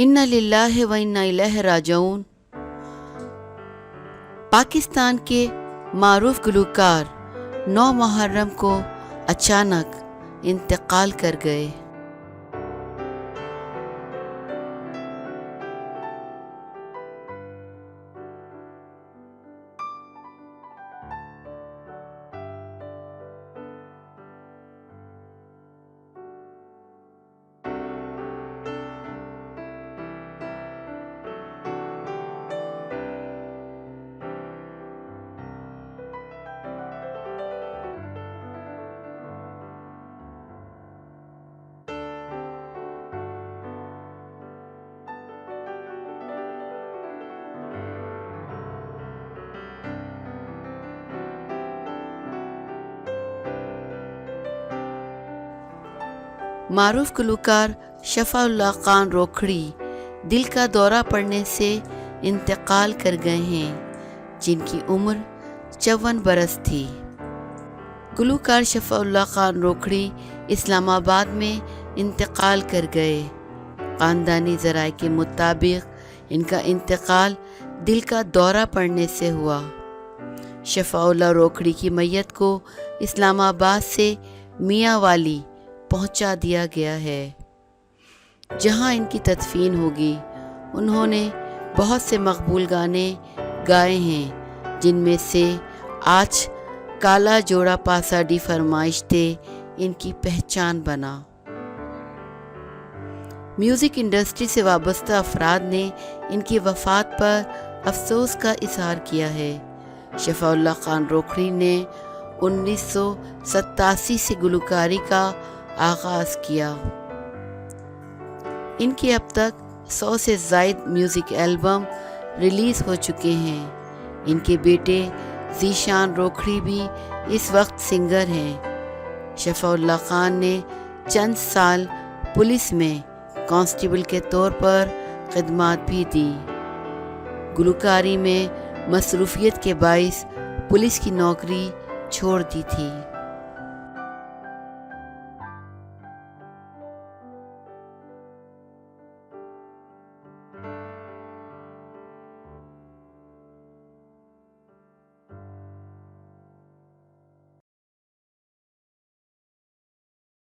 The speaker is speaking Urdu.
انا للہ و انا الیہ راجعون۔ پاکستان کے معروف گلوکار 9 محرم کو اچانک انتقال کر گئے۔ معروف گلوکار شفیع اللہ خان روکھڑی دل کا دورہ پڑنے سے انتقال کر گئے ہیں، جن کی عمر 54 برس تھی۔ گلوکار شفیع اللہ خان روکھڑی اسلام آباد میں انتقال کر گئے۔ خاندانی ذرائع کے مطابق ان کا انتقال دل کا دورہ پڑنے سے ہوا۔ شفیع اللہ روکھڑی کی میت کو اسلام آباد سے میاں والی پہنچا دیا گیا ہے، جہاں ان کی تدفین ہوگی۔ انہوں نے بہت سے مقبول گانے گائے ہیں، جن میں سے آج کالا جوڑا پاساڈی فرمائش دے ان کی پہچان بنا۔ میوزک انڈسٹری سے وابستہ افراد نے ان کی وفات پر افسوس کا اظہار کیا ہے۔ شفیع اللہ خان روکھڑی نے 1987 سے گلوکاری کا آغاز کیا۔ ان کے اب تک 100 سے زائد میوزک البم ریلیز ہو چکے ہیں۔ ان کے بیٹے ذیشان روکھڑی بھی اس وقت سنگر ہیں۔ شفیع اللہ خان نے چند سال پولیس میں کانسٹیبل کے طور پر خدمات بھی دی۔ گلوکاری میں مصروفیت کے باعث پولیس کی نوکری چھوڑ دی تھی۔